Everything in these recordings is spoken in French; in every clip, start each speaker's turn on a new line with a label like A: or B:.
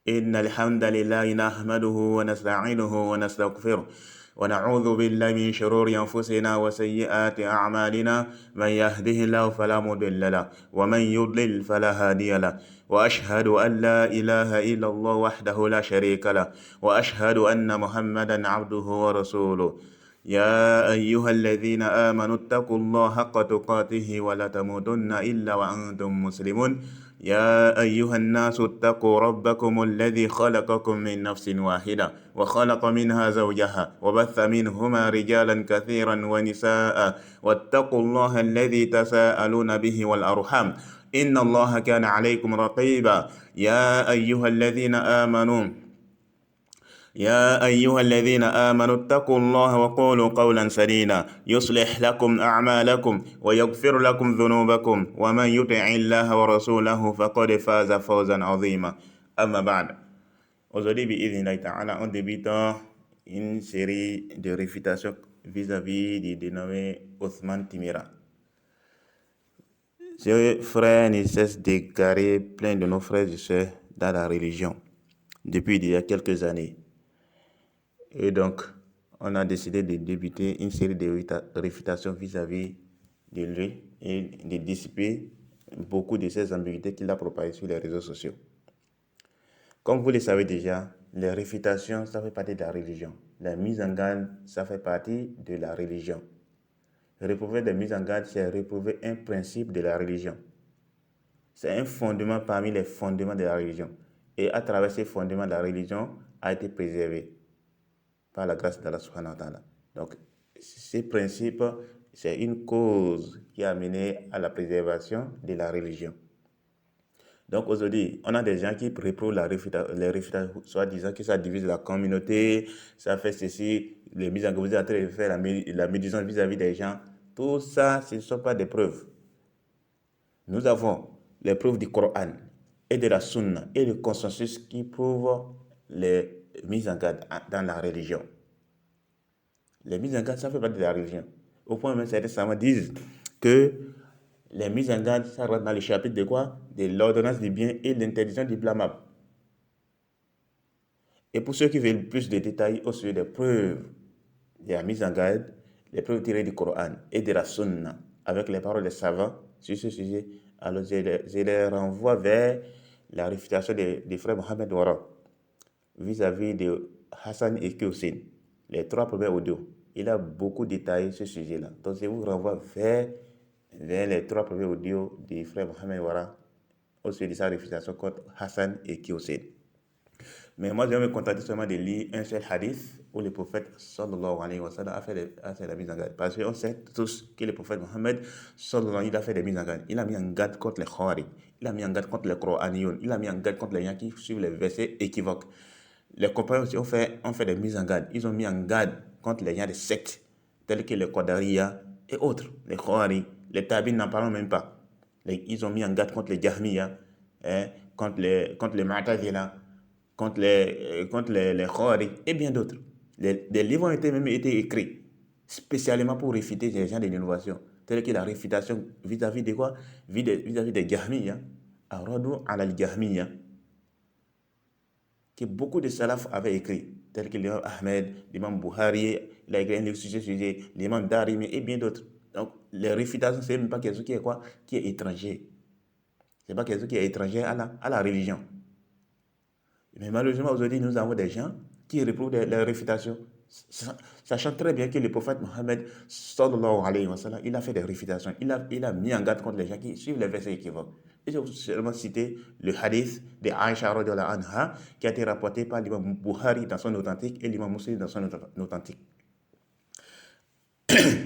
A: إن الحمد لله نحمده ونستعينه ونستغفره ونعوذ بالله من شرور أنفسنا وسيئات أعمالنا من يهده الله فلا مضل له ومن يضلل فلا هادي له وأشهد أن لا إله إلا الله وحده لا شريك له وأشهد أن محمدا عبده ورسوله يا أيها الذين آمنوا اتقوا الله حق تقاته ولا تموتن إلا وأنتم مسلمون يا أيها الناس اتقوا ربكم الذي خلقكم من نفس واحدة وخلق منها زوجها وبث منهما رجالا كثيرا ونساء واتقوا الله الذي تساءلون به والأرحام إن الله كان عليكم رقيبا يا أيها الذين آمنوا اتقوا الله وقولوا قولا سديدا يصلح لكم أعمالكم ويغفر لكم ذنوبكم ومن يطع الله ورسوله فقد فاز فوزا عظيما أما بعد. Aujourd'hui, bi'idhnillahi ta'ala, on débute une série de réfutations vis-à-vis du dénommé Othman Timira. Ce frère ne cesse d'égarer plein de nos frères et sœurs dans la religion depuis il y a quelques années. Et donc, on a décidé de débuter une série de réfutations vis-à-vis de lui et de dissiper beaucoup de ces ambiguïtés qu'il a propagées sur les réseaux sociaux. Comme vous le savez déjà, les réfutations, ça fait partie de la religion. La mise en garde, ça fait partie de la religion. Réprouver des mises en garde, c'est réprouver un principe de la religion. C'est un fondement parmi les fondements de la religion. Et à travers ces fondements, la religion a été préservée par la grâce d'Allah subhanahu wa ta'ala. Donc, ces principes, c'est une cause qui a mené à la préservation de la religion. Donc, aujourd'hui, on a des gens qui réprouvent les réfutations, soit disant que ça divise la communauté, ça fait ceci, les mises en garde, vous êtes en train de faire la médisance vis-à-vis des gens. Tout ça, ce ne sont pas des preuves. Nous avons les preuves du Coran et de la Sunna et le consensus qui prouvent les mises en garde dans la religion. Les mises en garde, ça fait partie de la religion. Au point même, certains savants disent que les mises en garde, ça rentre dans le chapitre de quoi? De l'ordonnance du bien et l'interdiction du blâmable. Et pour ceux qui veulent plus de détails au sujet des preuves de la mise en garde, les preuves tirées du Coran et de la Sunna, avec les paroles des savants sur ce sujet, alors je les renvoie vers la réfutation des frères Mohamed Wara vis-à-vis de Hassan et Hussein, les 3 premiers audios. Il a beaucoup détaillé ce sujet-là. Donc, je vous renvoie vers les 3 premiers audios du frère Mohamed Wara au sujet de sa réfutation contre Hassan et Hussein. Mais moi, je vais me contenter seulement de lire un seul hadith où le prophète sallallahu alayhi wa sallam a fait la mise en garde. Parce qu'on sait tous que le prophète Mohammed sallallahu alayhi wa sallam a fait des mises en garde. Il a mis en garde contre les Khawari, il a mis en garde contre les Qur'aniyoun, il a mis en garde contre les gens qui suivent les versets équivoques. Les compagnons aussi ont fait des mises en garde. Ils ont mis en garde contre les gens des sectes tels que les Qadariya et autres, les Khawari, les Tabin, n'en parlons même pas. Ils ont mis en garde contre les Jahmiya, contre les Mu'tazila, contre les Khawari et bien d'autres. Des livres ont même été écrits spécialement pour réfuter les gens de l'innovation, tels que la réfutation vis-à-vis de quoi? Vis-à-vis des Jahmiya, Aradu ala al-Jahmiya, que beaucoup de salafs avaient écrit, tels que l'imam Ahmed, l'imam Buhari, il a écrit un livre sur ce sujet, l'imam Darimi et bien d'autres. Donc, les réfutations, c'est même pas quelque chose qui est étranger. C'est pas quelque chose qui est étranger à la religion. Mais malheureusement, aujourd'hui, nous avons des gens qui réprouvent les réfutations, sachant très bien que le prophète Mohammed sallallahu alayhi wa sallam, il a fait des réfutations. Il a mis en garde contre les gens qui suivent les versets équivoques. Et je vais seulement citer le hadith de Aïcha radhiyallahu anha qui a été rapporté par l'imam Buhari dans son authentique et l'imam Muslim dans son authentique.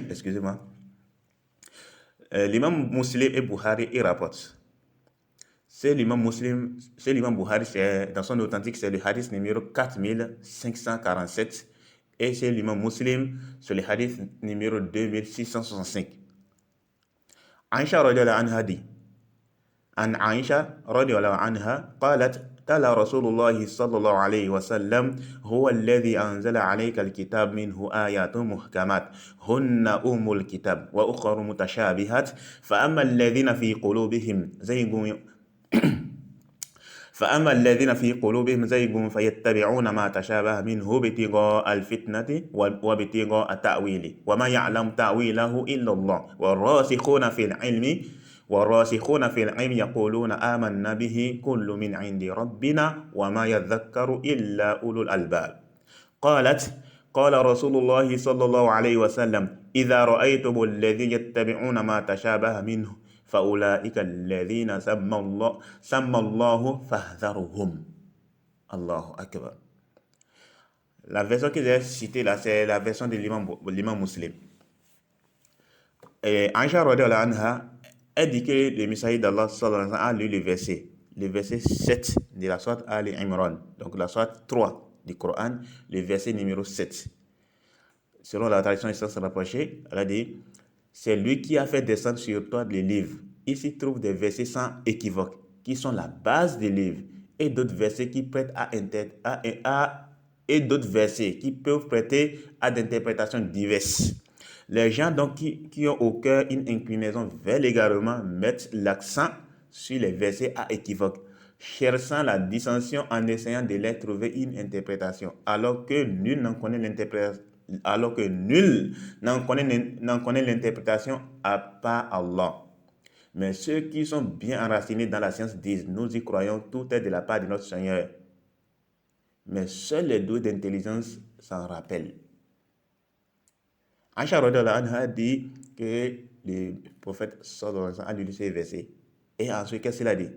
A: Excusez-moi. L'imam Muslim et Buhari y rapportent. C'est l'imam Buhari, dans son authentique, c'est le hadith numéro 4547. Et c'est l'imam Muslim, c'est le hadith numéro 2665. Aïcha radhiyallahu anha dit, عن عائشة رضي الله عنها قالت قال رسول الله صلى الله عليه وسلم هو الذي أنزل عليك الكتاب منه آيات محكمات هن أم الكتاب وأخر متشابهات فأما الذين في قلوبهم زيغ فأما الذين في قلوبهم زيغ فيتبعون ما تشابه منه ابتغاء الفتنة وابتغاء تأويله وما يعلم تأويله إلا الله والراسخون في العلم يقولون آمنا به كل من عند ربنا وما يذكر إلا أولو الألباب. قال رسول الله صلى الله عليه وسلم إذا رأيتم الذين يتبعون ما تشابه منه فأولئك الذين سمى الله فاحذرهم. Allahu Akbar. La version que j'ai citée là, c'est la version de l'imam Muslim. Et Aïcha radhiyallahu anha, elle dit que le messager d'Allah sallallahu alayhi wa sallam a lu le verset 7 de la sourate Ali Imran, donc la sourate 3 du Coran, le verset numéro 7. Selon la tradition islamiste rapprochée, elle a dit: c'est lui qui a fait descendre sur toi les livres. Il s'y trouve des versets sans équivoque, qui sont la base des livres, et d'autres versets qui prêtent et d'autres versets qui peuvent prêter à d'interprétations diverses. Les gens donc qui ont au cœur une inclinaison vers l'égarement mettent l'accent sur les versets à équivoque, cherchant la dissension en essayant de leur trouver une interprétation, alors que nul n'en connaît l'interprétation à part Allah. Mais ceux qui sont bien enracinés dans la science disent: nous y croyons, tout est de la part de notre Seigneur. Mais seuls les doués d'intelligence s'en rappellent. Aïcha radhiyallahu anha dit que le prophète sallallahu alayhi wa sallam a lu ces versets. Et ensuite, qu'est-ce qu'il a dit?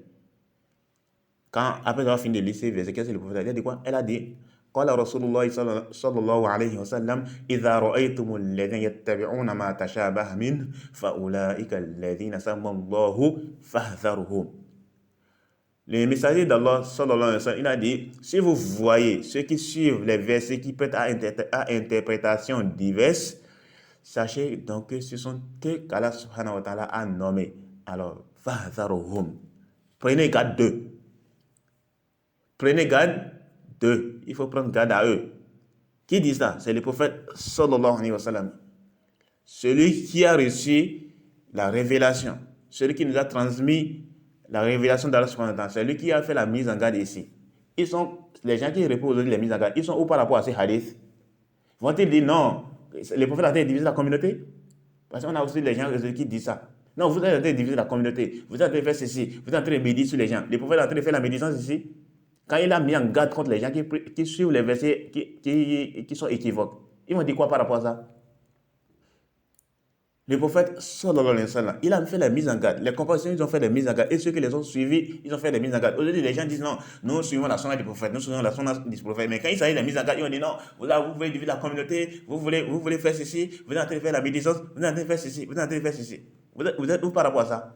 A: Après avoir fini de lire ces versets, qu'est-ce que le prophète a dit? Elle a dit quoi? Elle a dit: قال رسول الله صلى الله عليه وسلم إذا رأيتم الذين يتبعون ما تشابه منه فأولئك الذين سمى الله فاحذرهم. Le messager d'Allah sallallahu alayhi wa sallam, il a dit: si vous voyez ceux qui suivent les versets qui prêtent à interprétation diverses, sachez donc que ce sont eux qu'Allah subhanahu wa ta'ala a nommés. Alors, fahdharuhum. Prenez garde d'eux. Prenez garde d'eux. Il faut prendre garde à eux. Qui dit ça? C'est le prophète sallallahu alayhi wa sallam. Celui qui a reçu la révélation. Celui qui nous a transmis la révélation d'Allah subhanahu wa ta'ala. Celui qui a fait la mise en garde ici. Les gens qui répondent aujourd'hui les mises en garde, ils sont où par rapport à ces hadiths? Vont-ils dire non? Les prophètes ont été divisés la communauté? Parce qu'on a aussi les gens qui disent ça. Non, vous êtes en train de diviser la communauté. Vous êtes en train de faire ceci. Vous êtes en train de méditer sur les gens. Les prophètes sont en train de faire la médisance ici. Quand il a mis en garde contre les gens qui suivent les versets qui sont équivoques, ils vont dire quoi par rapport à ça? Le prophète sallallahu alayhi wa sallam, il a fait la mise en garde. Les compagnons, ils ont fait des mises en garde. Et ceux qui les ont suivis, ils ont fait des mises en garde. Aujourd'hui, les gens disent non, nous suivons la sunna du prophète, nous suivons la sunna du prophète. Mais quand il s'agit de la mise en garde, ils ont dit non, vous voulez diviser la communauté, vous voulez faire ceci, vous êtes en train de faire la médisance, vous êtes en train de faire ceci, vous êtes en train de faire ceci. Vous êtes où par rapport à ça?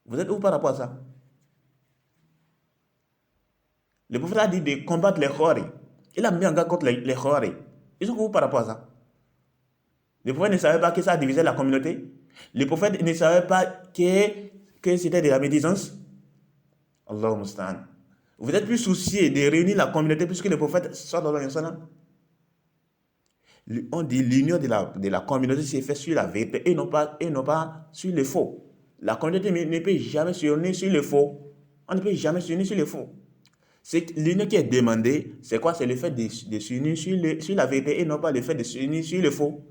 A: Vous êtes où par rapport à ça? Le prophète a dit de combattre les khawari. Il a mis en garde contre les khawari. Ils sont où par rapport à ça? Le prophète ne savait pas que ça divisait la communauté. Le prophète ne savait pas que c'était de la médisance. Allahu musta'an. Vous êtes plus souciés de réunir la communauté plus que le prophète sallallahu alayhi wa sallam. On dit l'union de la communauté s'est faite sur la vérité et non pas sur le faux. La communauté ne peut jamais s'unir sur le faux. On ne peut jamais s'unir sur le faux. L'union qui est demandée, c'est quoi? C'est le fait de s'unir sur la vérité et non pas le fait de s'unir sur le faux.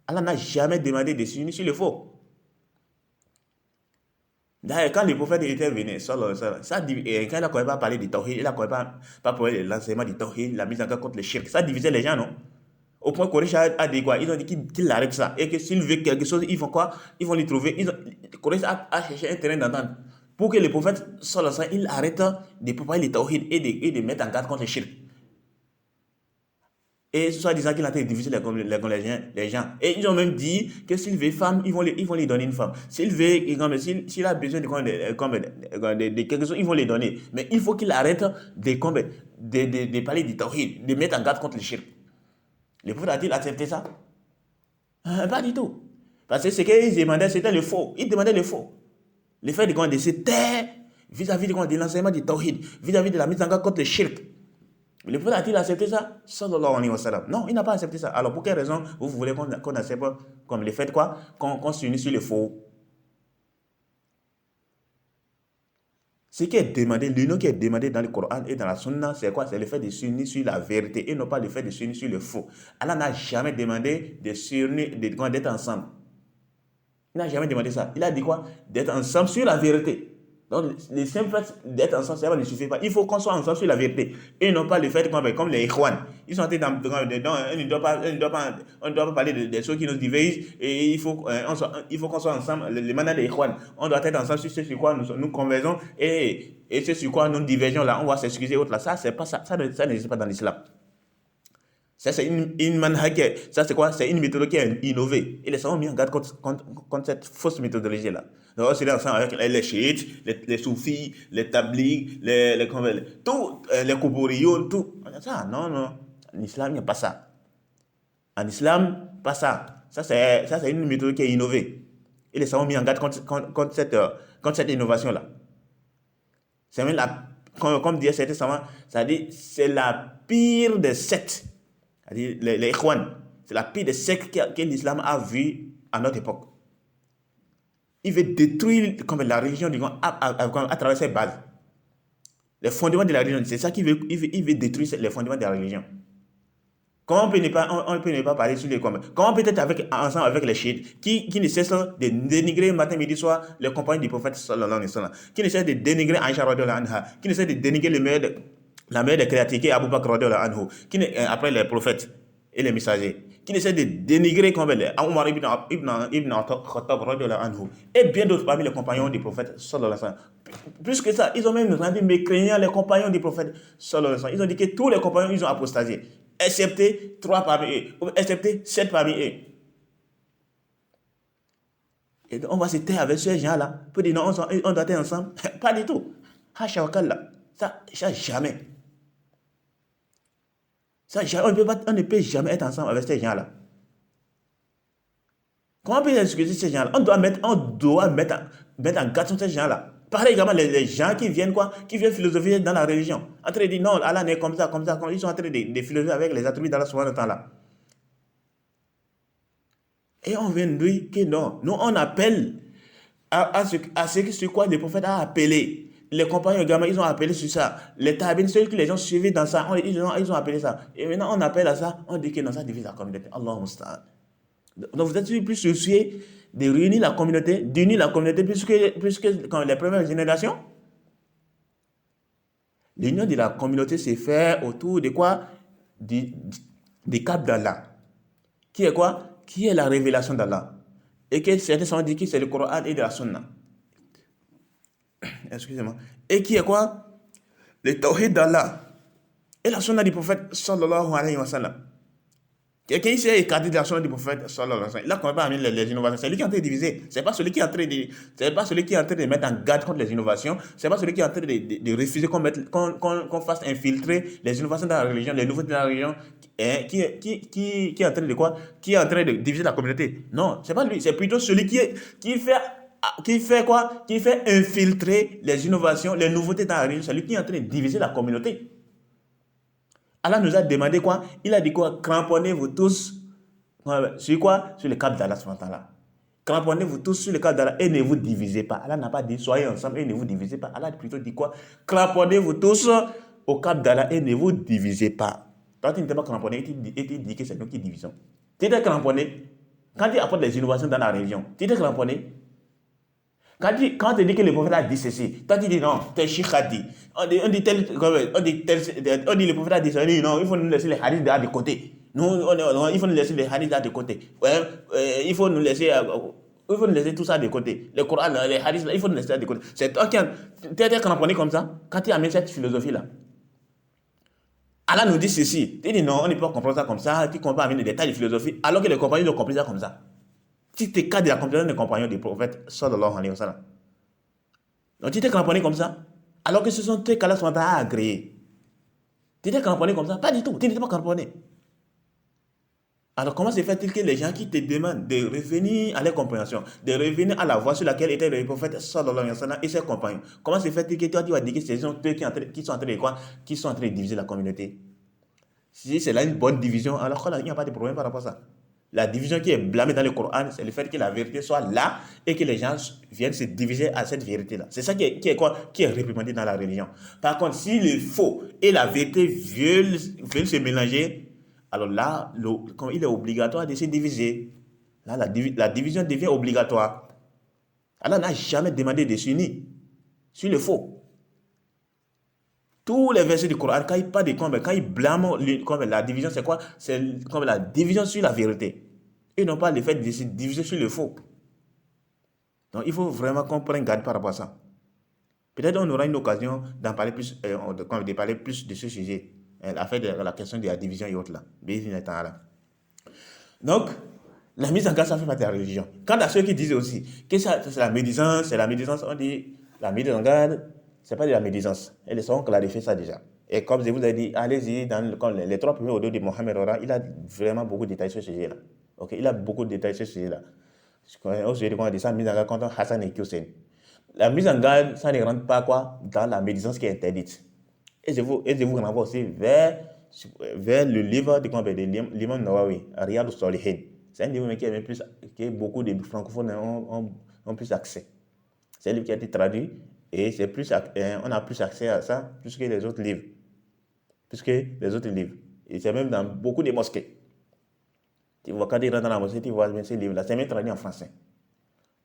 A: Allah n'a jamais demandé de s'unir sur le faux. D'ailleurs, quand le prophète était venu, quand il a quand même pas parlé du tawhid, il a quand même pas parlé de l'enseignement du tawhid, la mise en garde contre le shirk, ça divisait les gens, non? Au point qu'Quraysh a dit quoi? Ils ont dit qu'il arrête ça. Et que s'il veut quelque chose, ils font quoi? Ils vont lui trouver. Quraysh a cherché un terrain d'entente pour que le prophète sallallahu alayhi wa sallam, il arrête de propager le tawhid et de mettre en garde contre le shirk. Et soit disant qu'il a été divisé les gens. Et ils ont même dit que s'il veut femme, ils vont lui donner une femme. S'il a besoin de quelque chose, ils vont lui donner. Mais il faut qu'il arrête de parler du tawhid, de mettre en garde contre le shirk. Le prophète a-t-il accepté ça? Pas du tout. Parce que ce qu'ils demandaient, c'était le faux. Ils demandaient le faux. Le fait de se taire vis-à-vis de l'enseignement du tawhid, vis-à-vis de la mise en garde contre le shirk. Le prophète a-t-il accepté ça? Sallallahu alayhi wa sallam. Non, il n'a pas accepté ça. Alors pour quelle raison vous voulez qu'on accepte comme le fait quoi? Qu'on s'unisse sur le faux? Ce qui est demandé, l'union qui est demandée dans le Coran et dans la Sunna, c'est quoi? C'est le fait de s'unir sur la vérité et non pas le fait de s'unir sur le faux. Allah n'a jamais demandé de s'unir, d'être ensemble. Il n'a jamais demandé ça. Il a dit quoi? D'être ensemble sur la vérité. Donc, le simple fait d'être ensemble, ça ne suffit pas. Il faut qu'on soit ensemble sur la vérité. Et non pas le fait comme les Ikhwan. Ils sont entrés on ne doit pas parler des choses qui nous divisent. Et il faut qu'on soit ensemble. Les manats des Ikhwan. On doit être ensemble sur ce sur quoi nous convergeons. Et ce sur quoi nous divergeons là. On va s'excuser autre là. Ça, c'est pas ça. Ça n'existe pas dans l'islam. Ça, c'est une manhaj. Ça, c'est quoi? C'est une méthodologie innovée. Et les savants ont mis en garde contre cette fausse méthodologie-là. Donc, c'est ensemble avec les chiites, les soufis, les tablighs, les koboriyons, tout. Ça, non. En islam, il n'y a pas ça. En islam, pas ça. Ça, c'est une méthode qui est innovée. Et les savants ont mis en garde contre cette innovation-là. C'est même comme disait certains savants, ça dit, c'est la pire des sectes. C'est-à-dire les Ikhwan. C'est la pire des sectes que l'islam a vu à notre époque. Il veut détruire comme la religion à travers ses bases. Les fondements de la religion, c'est ça qu'il veut. Il veut détruire les fondements de la religion. Comment on peut ne pas parler sur les combats? Comment peut-être ensemble avec les chiites qui ne cessent de dénigrer matin, midi, soir les compagnons du prophète sallallahu alayhi wa sallam, qui ne cessent de dénigrer Aïcha radhiyallahu anha, qui ne cessent de dénigrer la meilleure des créatures, Abu Bakr radhiyallahu anhu, après les prophètes et les messagers, qui essaient de dénigrer comme Omar ibn Khattab radhiyallahu anhu et bien d'autres parmi les compagnons du prophète sallallahu alayhi wa sallam. Plus que ça, ils ont même rendu mécréants les compagnons du prophète sallallahu alayhi wa sallam. Ils ont dit que tous les compagnons ils ont apostasé, excepté 3 parmi eux, excepté 7 parmi eux. Et donc on va se taire avec ces gens-là pour dire non, on doit être ensemble. Pas du tout. Ça jamais. Ça, on ne peut jamais être ensemble avec ces gens-là. Comment on peut excuser ces gens-là? On doit mettre en garde sur ces gens-là. Pareil également les gens qui viennent philosopher dans la religion. En train de dire non, Allah n'est comme ça. Ils sont en train de philosopher avec les attributs d'Allah subhanahu wa ta'ala. Et on vient de dire que non. Nous, on appelle à ce sur quoi le prophète a appelé. Les compagnons également, ils ont appelé sur ça. Les tabines, ceux qui les ont suivis dans ça, ils ont appelé ça. Et maintenant, on appelle à ça, on dit que non, ça divise la communauté. Allahumma musta'an. Donc, vous êtes plus souciés de réunir la communauté, d'unir la communauté, plus que quand les premières générations. L'union de la communauté s'est faite autour de quoi? Des câbles d'Allah. Qui est quoi? Qui est la révélation d'Allah. Et que certains ont dit que c'est le Coran et de la Sunna. Excusez-moi. Et qui est quoi? Le tawhid d'Allah et la sunna du prophète sallallahu alayhi wa sallam. Quelqu'un ici a écarté de la sunna du prophète sallallahu alayhi wa sallam. Là, qu'on va pas amener les innovations. C'est lui qui est en train de diviser. C'est pas celui qui est en train de mettre en garde contre les innovations. C'est pas celui qui est en train de refuser qu'on fasse infiltrer les innovations dans la religion, les nouveautés dans la religion, qui est en train de quoi? Qui est en train de diviser la communauté. Non, c'est pas lui. C'est plutôt celui qui fait infiltrer les innovations, les nouveautés dans la religion. C'est lui qui est en train de diviser la communauté. Allah nous a demandé quoi? Il a dit quoi? Cramponnez-vous tous sur quoi? Sur le câble d'Allah. Cramponnez-vous tous sur le câble d'Allah et ne vous divisez pas. Allah n'a pas dit soyez ensemble et ne vous divisez pas. Allah a plutôt dit quoi? Cramponnez-vous tous au câble d'Allah et ne vous divisez pas. Toi, tu n'étais pas cramponné et tu dis que c'est nous qui divisons. Tu étais cramponné quand tu apportes les innovations dans la religion. Tu étais cramponné. Quand tu dis que le prophète a dit ceci, toi tu dis non, tel chic a dit. On dit le prophète a dit ça, non, il faut nous laisser les hadiths de côté. Il faut nous laisser les hadiths de côté. Il faut nous laisser tout ça de côté. Le Coran, les hadiths, il faut nous laisser de côté. C'est toi qui es cramponné comme ça, quand tu amènes cette philosophie-là. Allah nous dit ceci. Tu dis non, on ne peut pas comprendre ça comme ça, tu ne comprends pas amener des détails de philosophie, alors que les compagnons ont compris ça comme ça. Tu t'es cas de la compréhension des compagnons du prophète sallallahu alayhi wa sallam. Donc tu t'es cramponné comme ça, alors que ce sont tes cas-là sont à agréer. Tu t'es cramponné comme ça? Pas du tout, tu n'étais pas cramponné. Alors comment se fait-il que les gens qui te demandent de revenir à leur compréhension, de revenir à la voie sur laquelle était le prophète sallallahu alayhi wa sallam et ses compagnons, comment se fait-il que toi tu vas dire que ce sont eux qui sont en train de quoi? Qui sont en train de diviser la communauté? Si c'est là une bonne division, alors il n'y a pas de problème par rapport à ça. La division qui est blâmée dans le Coran, c'est le fait que la vérité soit là et que les gens viennent se diviser à cette vérité-là. C'est ça qui est réprimandé dans la religion. Par contre, si le faux et la vérité veulent se mélanger, alors là, il est obligatoire de se diviser. Là, la division devient obligatoire. Allah n'a jamais demandé de s'unir sur le faux. Tous les versets du Coran, quand il parle de quand il blâme la division, c'est quoi? C'est comme la division sur la vérité. Et non pas le fait de se diviser sur le faux. Donc il faut vraiment qu'on prenne garde par rapport à ça. Peut-être on aura une occasion d'en parler plus, de parler plus de ce sujet. L'affaire de la question de la division et autres là. Donc, la mise en garde, ça fait partie de la religion. Quant à ceux qui disent aussi que c'est la médisance, on dit la mise en garde, c'est pas de la médisance. Et les ont clarifié ça déjà. Et comme je vous ai dit, allez-y, dans les 3 premiers audios de Mohamed Ora, il a vraiment beaucoup de détails sur ce sujet-là. Okay? Il a beaucoup de détails sur ce sujet-là. Aujourd'hui, on dit ça, mise en garde contre Hassan et Hussein. La mise en garde, ça ne rentre pas quoi dans la médisance qui est interdite. Et je vous renvoie aussi vers le livre de l'imam Nawawi, Riyad al-Salihin. C'est un livre qui beaucoup de francophones ont plus accès. C'est un livre qui a été traduit et on a plus accès à ça plus que les autres livres. Et c'est même dans beaucoup de mosquées. Tu vois, quand tu rentres dans la mosquée, tu vois ces livres-là. C'est même traduit en français.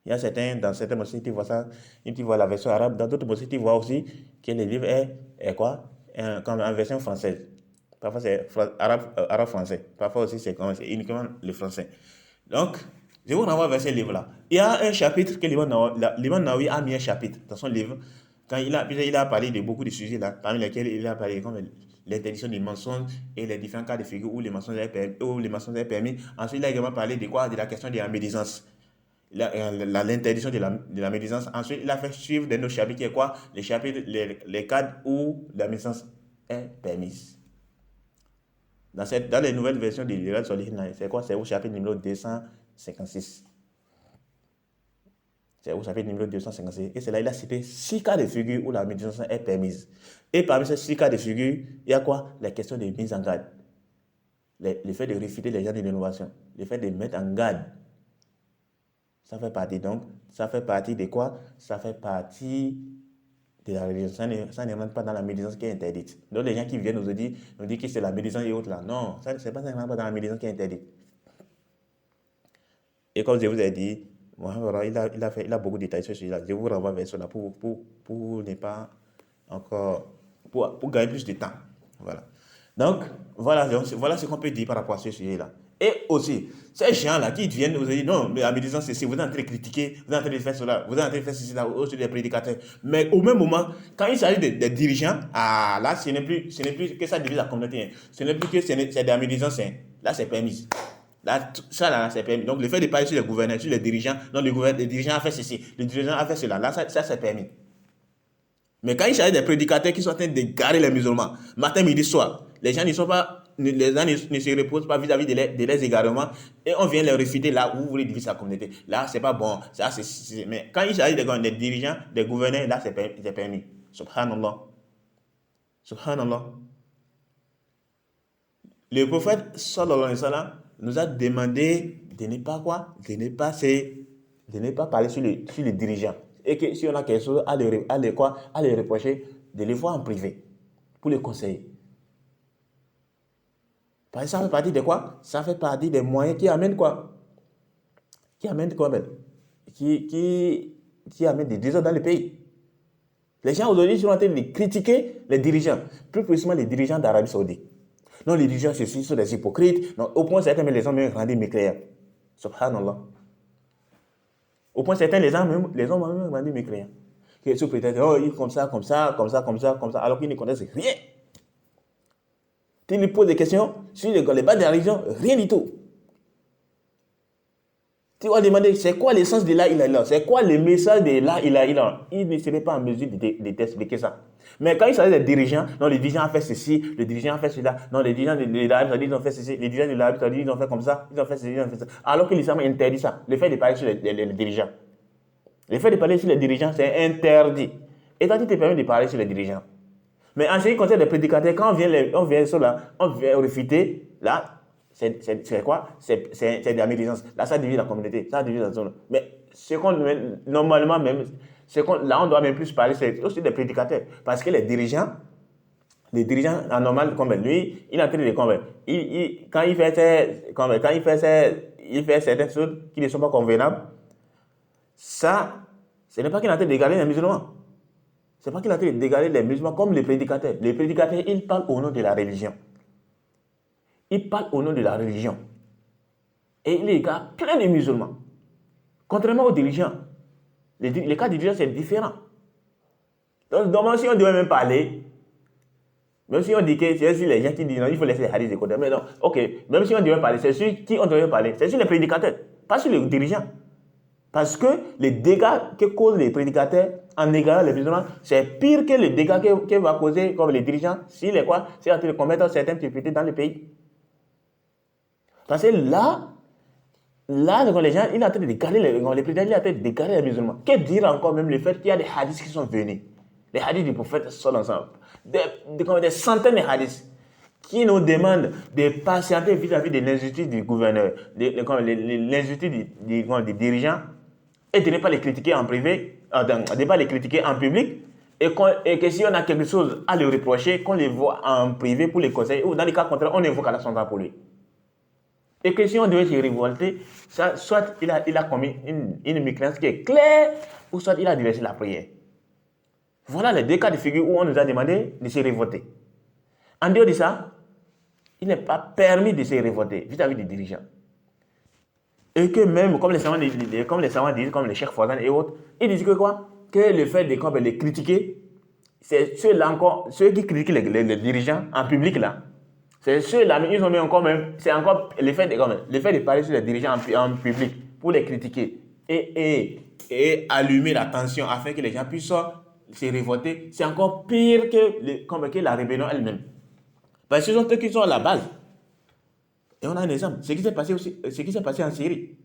A: Il y a dans certaines mosquées, tu vois ça, tu vois la version arabe. Dans d'autres mosquées, tu vois aussi que le livre est quoi? Comme en version française. Parfois, c'est arabe-français. Parfois aussi, c'est uniquement le français. Donc, je vous renvoie vers ce livre-là. Il y a un chapitre que l'imam Nawawi a mis un chapitre dans son livre. Quand il a parlé de beaucoup de sujets là, parmi lesquels il a parlé comme l'interdiction des mensonges et les différents cas de figure où les mensonges sont permis. Ensuite, il a également parlé de quoi? De la question de la médisance. L'interdiction de la médisance. Ensuite, il a fait suivre de nos chapitres qui est quoi? Les chapitres, les cadres où la médisance est permise. Dans les nouvelles versions de l'Irad Solihin, c'est quoi? C'est au chapitre numéro 256. C'est au chapitre numéro 256. Et c'est là il a cité 6 cas de figure où la médisance est permise. Et parmi ces 6 cas de figure, il y a quoi? La question de mise en garde. Le fait de réfuter les gens de l'innovation. Le fait de mettre en garde. Ça fait partie de quoi? Ça fait partie de la religion. Ça ne rentre pas dans la médisance qui est interdite. Donc les gens qui viennent nous dire que c'est la médisance et autres là. Non, ça ne rentre pas dans la médisance qui est interdite. Et comme je vous ai dit, Mohamed, il a beaucoup de détails sur ce sujet-là. Je vous renvoie vers cela pour ne pas encore... Pour gagner plus de temps. Voilà. Donc, voilà ce qu'on peut dire par rapport à ce sujet-là. Et aussi, ces gens-là qui viennent nous dire, non, mais la médisance, c'est si vous êtes en train de critiquer, vous êtes en train de faire cela, vous êtes en train de faire ceci, là, au-dessus des prédicateurs. Mais au même moment, quand il s'agit des dirigeants, là, ce n'est plus que ça divise la communauté. Ce n'est plus que c'est de la médisance. Là, c'est permis. Là, c'est permis. Donc, le fait de parler sur les gouverneurs, sur les dirigeants, non, les dirigeants ont fait ceci, le dirigeant a fait cela. Là, ça c'est permis. Mais quand il s'agit des prédicateurs qui sont en train de garer les musulmans, matin, midi, soir, les gens ne se reposent pas vis-à-vis de leurs égarements et on vient les réfuter là où vous voulez diviser sa communauté. Là, c'est pas bon. Mais quand il s'agit des dirigeants, des gouverneurs, là, c'est permis. Subhanallah. Subhanallah. Le prophète, sallallahu alayhi wa sallam, nous a demandé de ne pas quoi? De ne pas parler sur les dirigeants. Et que si on a quelque chose à les reprocher, de les voir en privé pour les conseiller. Parce que ça fait partie de quoi? Ça fait partie des moyens qui amènent quoi? Qui amènent quoi même? Qui amènent des désordres dans le pays. Les gens aujourd'hui sont en train de critiquer les dirigeants, plus précisément les dirigeants d'Arabie Saoudite. Non, les dirigeants, ceci sont des hypocrites. Non, au point certains, les ont même rendu mécréants. Subhanallah. Au point certains, les ont même rendu mécréants. Qui se prétendent, ils comme ça, alors qu'ils ne connaissent rien. Tu lui poses des questions sur les bases de la religion, rien du tout. Tu vas demander, c'est quoi l'essence de la ilaha illallah? C'est quoi le message de la ilaha illallah? Il ne serait pas en mesure de t'expliquer ça. Mais quand il s'agit des dirigeants, non, les dirigeants ont fait ceci, le dirigeant a fait cela, non, les dirigeants de l'Arabie Saoudite ils ont fait ceci, les dirigeants de l'Arabie Saoudite ils ont fait comme ça, ils ont fait ceci, ils ont fait ça. Alors que l'islam interdit ça, le fait de parler sur les dirigeants. Le fait de parler sur les dirigeants, c'est interdit. Et toi, tu te permets de parler sur les dirigeants. Mais en ce qui concerne les prédicateurs, quand on vient réfuter, là, c'est quoi? C'est de la médisance. Là, ça divise la communauté, ça divise la zone. Mais ce qu'on normalement même, là on doit même plus parler, c'est aussi des prédicateurs. Parce que les dirigeants en normal, comme lui, il est en train de convaincre. Quand il fait certaines choses qui ne sont pas convenables, ça, ce n'est pas qu'il est en train d'égaler les musulmans. C'est pas qu'il est en train d'égaler les musulmans comme les prédicateurs. Les prédicateurs, ils parlent au nom de la religion. Ils parlent au nom de la religion. Et il égare plein de musulmans. Contrairement aux dirigeants. Les cas de dirigeants, c'est différent. Donc, si on devait même parler, même si on dit que c'est sur les gens qui disent non, il faut laisser les hadiths de côté. Mais non, ok, même si on devait parler, c'est sur qui on devait parler? C'est sur les prédicateurs, pas sur les dirigeants. Parce que les dégâts que causent les prédicateurs en égarant les musulmans, c'est pire que les dégâts que va causer comme les dirigeants s'il est quoi? C'est en train de commettre certaines activités dans le pays. Parce que là, les gens, il est en train de dégarer les prédicateurs, il est en train de dégarer les musulmans. Que dire encore même le fait qu'il y a des hadiths qui sont venus? Les hadiths du prophète sont ensemble. Des centaines de hadiths qui nous demandent de patienter vis-à-vis de l'injustice du gouverneur, l'injustice des dirigeants, et de ne pas les critiquer en privé, de ne pas les critiquer en public, et que si on a quelque chose à leur reprocher, qu'on les voit en privé pour les conseiller, ou dans les cas contraires, on invoque Allah pour lui. Et que si on devait se révolter, soit il a commis une mécréance qui est claire, ou soit il a délaissé la prière. Voilà les deux cas de figure où on nous a demandé de se révolter. En dehors de ça, il n'est pas permis de se révolter vis-à-vis des dirigeants. Et que même, comme les savants disent, comme les Cheikh Fawzan et autres, ils disent que quoi? Que le fait de les critiquer, c'est ceux-là encore, ceux qui critiquent les dirigeants en public là, c'est ceux-là, mais ils ont mis encore même, c'est encore le fait de parler sur les dirigeants en public pour les critiquer et allumer la tension afin que les gens puissent se révolter, c'est encore pire que la rébellion elle-même. Parce que ce sont eux qui sont à la base. Et on a un exemple. Ce qui s'est passé en Syrie.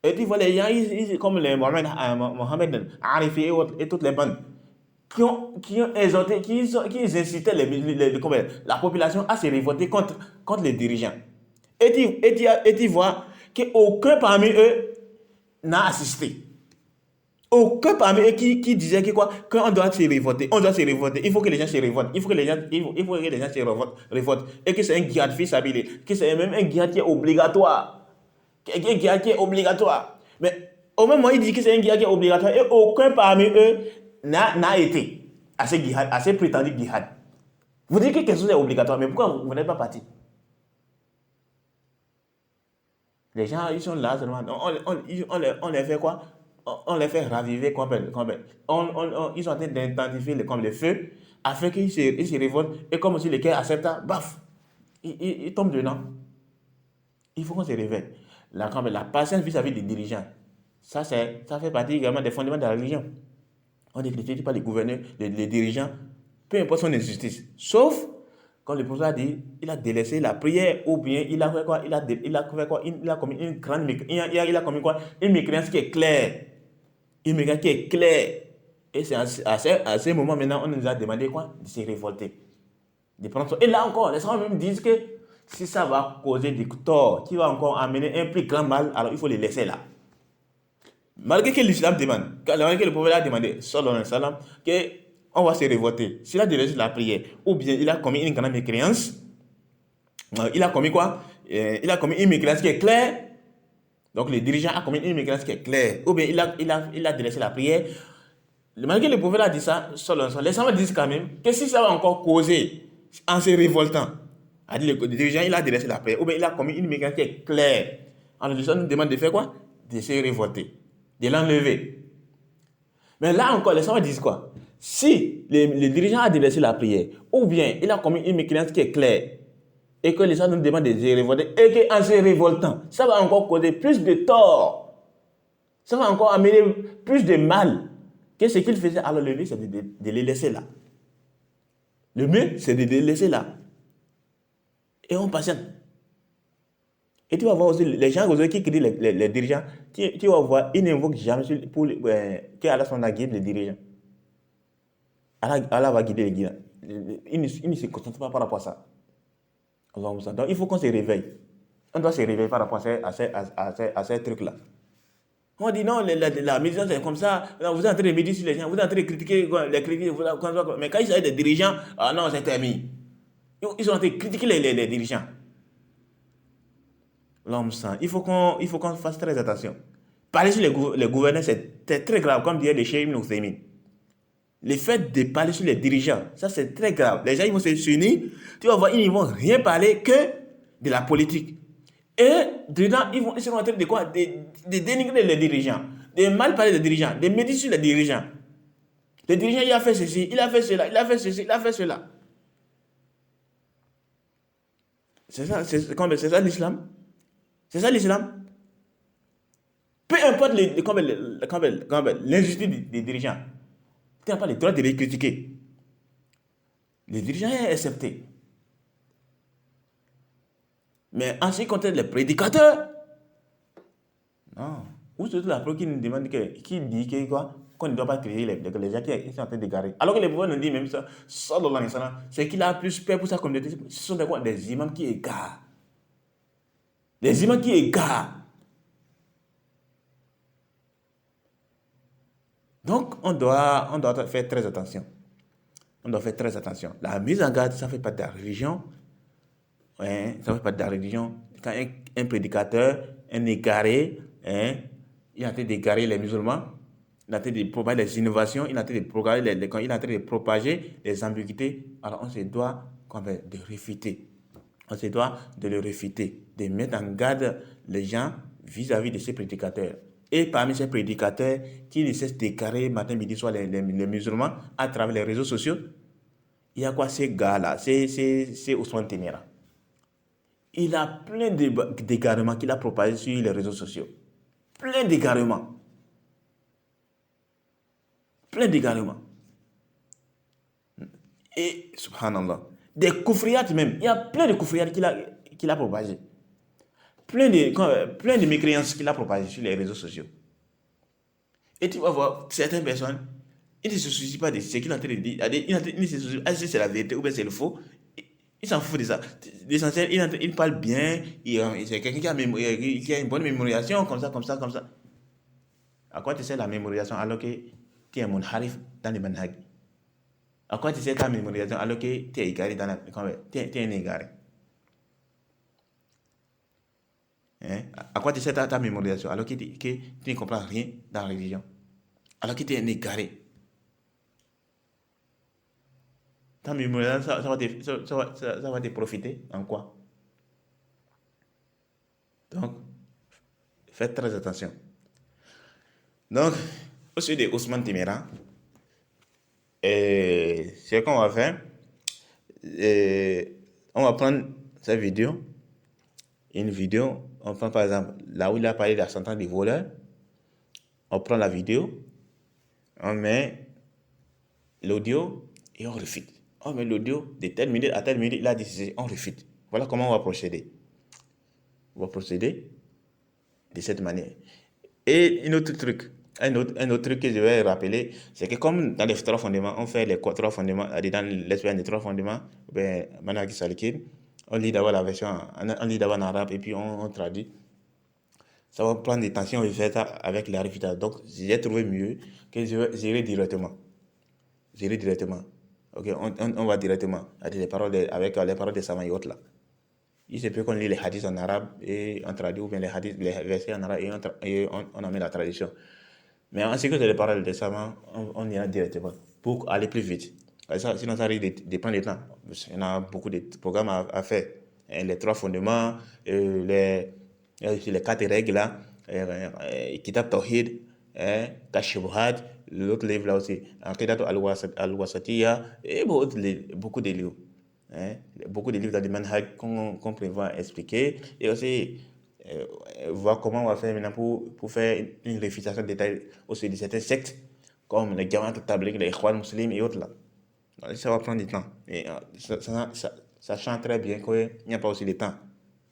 A: Et tu vois les gens, comme les Mohamed Arifi et toutes les bandes, qui ont exhorté, qui incitaient la population à se révolter contre les dirigeants. Et tu vois qu'aucun parmi eux n'a assisté. Aucun parmi eux qui disait qu'on doit se révolter, il faut que les gens se révoltent, il faut que les gens se révoltent, et que c'est un guide fils habillé, que c'est même un guide qui est obligatoire. Mais au même moment, il dit que c'est un guide qui est obligatoire, et aucun parmi eux n'a été à ce prétendu guide. Vous dites que quelque chose est obligatoire, mais pourquoi vous n'êtes pas parti? Les gens, ils sont là seulement, on les fait quoi? On les fait raviver ils sont en train d'identifier les feux afin qu'ils se révoltent et comme si les cœurs acceptent, baf, ils tombent dedans. Il faut qu'on se réveille. La patience vis-à-vis des dirigeants, ça fait partie également des fondements de la religion. On ne critique pas les gouverneurs, les dirigeants, peu importe son injustice. Sauf, comme le prophète a dit, il a délaissé la prière ou bien il a fait quoi? Il a commis une grande une mécréance qui est claire. Une mécréance qui est claire. Et c'est à ce moment maintenant, on nous a demandé quoi? De se révolter. De prendre soin. Et là encore, les savants même disent que si ça va causer des torts, qui va encore amener un plus grand mal, alors il faut les laisser là. Malgré que l'islam demande, malgré que le prophète a demandé, sallallahu alayhi wa sallam, qu'on va se révolter. S'il a délaissé la prière, ou bien il a commis une grande mécréance, il a commis quoi? Il a commis une mécréance qui est claire. Donc le dirigeant a commis une mécréance qui est claire. Ou bien il a délaissé la prière. Malgré que le prophète a dit ça, les savants disent quand même que si ça va encore causer en se révoltant, le dirigeant il a délaissé la prière, ou bien il a commis une mécréance qui est claire. Alors le dirigeant nous demande de faire quoi? De se révolter, de l'enlever. Mais là encore, les savants disent quoi? Si le dirigeant a délaissé la prière, ou bien il a commis une mécréance qui est claire, et que les gens nous demandent de se révolter, et qu'en se révoltant, ça va encore causer plus de tort. Ça va encore amener plus de mal que ce qu'il faisait. Alors le mieux, c'est de les laisser là. Le mieux, c'est de les laisser là. Et on patiente. Et tu vas voir aussi les gens qui crient les dirigeants, tu vas voir, ils n'invoquent jamais qu'Allah soit guide les dirigeants. Allah va guider les dirigeants. Ils ne se concentrent pas par rapport à ça. Donc, il faut qu'on se réveille. On doit se réveiller par rapport à ces trucs-là. On dit non, la méditation c'est comme ça, non, vous êtes en train de méditer sur les gens, vous êtes en train de critiquer les critiques, mais quand il s'agit des dirigeants, ah non, c'est terminé. Ils sont en train de critiquer les dirigeants. L'homme sang, il faut qu'on fasse très attention. Parler sur les gouverneurs, c'est très grave, comme disait le cheikh Ibn Uthaymin. Le fait de parler sur les dirigeants, ça c'est très grave. Les gens ils vont se s'unir, tu vas voir, ils ne vont rien parler que de la politique. Et dedans, ils seront en train de quoi? De dénigrer les dirigeants, de mal parler des dirigeants, de méditer sur les dirigeants. Le dirigeant, il a fait ceci, il a fait cela, il a fait ceci, il a fait cela. C'est ça l'islam. C'est ça l'islam. Peu importe l'injustice des dirigeants, tu n'as pas le droit de les critiquer. Les dirigeants sont acceptés. Mais en ce qui concerne les prédicateurs, non. Ou surtout la preuve qui nous demande qui dit que quoi, qu'on ne doit pas créer les gens qui sont en train d'égarer. Alors que les pouvoirs nous disent même ça, sallallahu alayhi wa sallam, c'est qu'il a plus peur pour sa communauté. Ce sont des imams qui égarent. Des imams qui égarent. Donc, on doit faire très attention. On doit faire très attention. La mise en garde, ça ne fait pas de la religion. Hein, ça ne fait pas de la religion. Quand un prédicateur, un égaré, hein, il est en train d'égarer les musulmans, il est en train de propager les innovations, il est en train de propager les ambiguïtés. Alors, on se doit de réfuter. On se doit de le réfuter, de mettre en garde les gens vis-à-vis de ces prédicateurs. Et parmi ces prédicateurs qui ne cessent d'égarer matin, midi, soir les musulmans à travers les réseaux sociaux, il y a quoi ces gars-là? C'est Ousmane Ténéra. Il a plein d'égarements qu'il a propagés sur les réseaux sociaux. Plein d'égarements. Plein d'égarements. Et, subhanallah, des koufriyats même. Il y a plein de koufriyats qu'il a propagés. Plein de mécréances qu'il a propagées sur les réseaux sociaux. Et tu vas voir certaines personnes, ils ne se soucient pas de ce qu'il est en train de dire. Ils ne se soucient pas si c'est la vérité ou bien c'est le faux. Il s'en fout de ça. L'essentiel, il parle bien, c'est quelqu'un qui a une bonne mémorisation, comme ça. À quoi tu sais la mémorisation alors que tu es un harif dans les manhaj? À quoi tu sais ta mémorisation alors que tu es égaré dans tu es un égaré? Hein? À quoi tu sais ta mémorisation alors que tu ne comprends rien dans la religion? Alors que tu es un égaré. Ta mémorisation, ça va te profiter en quoi? Donc, faites très attention. Donc, au sujet de Ousmane Téméra, ce qu'on va faire, on va prendre cette vidéo, une vidéo, on prend par exemple là où il a parlé de la sentence des voleurs, on prend la vidéo, on met l'audio et on refute. On met l'audio de telle minute à telle minute, il a dit on refute. Voilà comment on va procéder. On va procéder de cette manière. Et un autre truc que je vais rappeler, c'est que comme dans les trois fondements, on fait les trois fondements, dans l'expérience des trois fondements, Manhaj Salikin, on lit d'abord la version, on lit d'abord en arabe et puis on traduit. Ça va prendre des temps si on veut faire ça avec la réfutation. Donc, j'ai trouvé mieux que j'irai directement. Ok, on va directement avec les paroles des savants et autres là. Il se peut qu'on lit les hadiths en arabe et on traduit, ou bien les versets en arabe et on en met la traduction. Mais en ce qui est les paroles des savants, on ira directement pour aller plus vite. Sinon, ça risque de prendre du temps. Il y en a beaucoup de programmes à faire. Les trois fondements, les 4 règles là, Kitab Tawhid, Kashibhat, l'autre livre là aussi, Aqidat al-Wasatiyya, et beaucoup de livres. Beaucoup de livres dans des manhaj qu'on prévoit expliquer, et aussi voir comment on va faire maintenant pour faire une réfutation détaillée aussi de certains sectes comme les Jamaat al-Tabligh, les Ikhwan Muslims et autres là. Donc, ça va prendre du temps, et sachant très bien qu'il n'y a pas aussi de temps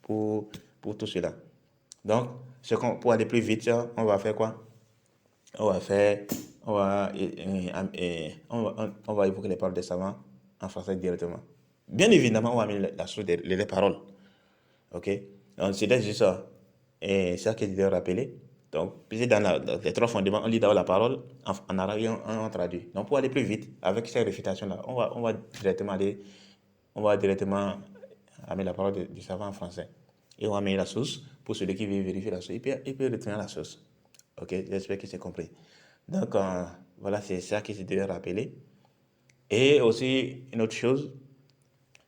A: pour tout cela. Donc, pour aller plus vite, on va faire quoi? On va évoquer les paroles des savants en français directement. Bien évidemment, on va mettre la source les paroles. Ok? Donc, c'était juste ça. Et ça que je dois rappeler. Donc, puis dans les trois fondements, on lit d'abord la parole, en arabe, on traduit. Donc, pour aller plus vite, avec ces réfutations-là, on va directement amener la parole du savant en français. Et on va mettre la source pour celui qui veut vérifier la source. Il peut retourner la source. Ok? J'espère que c'est compris. Donc, voilà, c'est ça que je devais rappeler. Et aussi, une autre chose,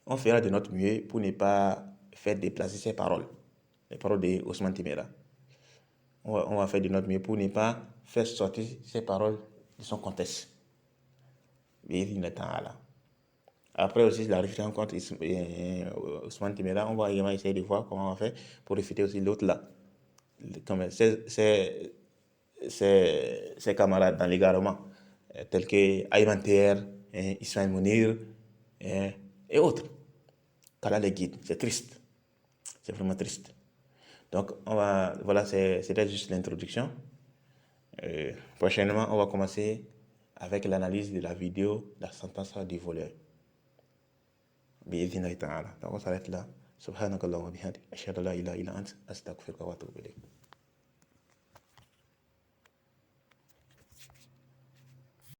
A: on fera de notre mieux pour ne pas faire déplacer ces paroles, les paroles de Ousmane Timera. On va faire de notre mieux pour ne pas faire sortir ces paroles de son contexte. Après aussi, la réflexion contre Ousmane Timera, on va également essayer de voir comment on va faire pour réfuter aussi l'autre là. Comme ses camarades dans l'égarement, tels que Ayman Ter, Ismaël Mounir et autres. Kala les guide, c'est triste. C'est vraiment triste. Donc, voilà, c'était juste l'introduction. Prochainement, on va commencer avec l'analyse de la vidéo, la sentence du voleur. Donc, on s'arrête là. Subhanakallah wa bihamdik. Ashhadu an la ilaha illa ant. Astaghfiruka wa atubu ilayk.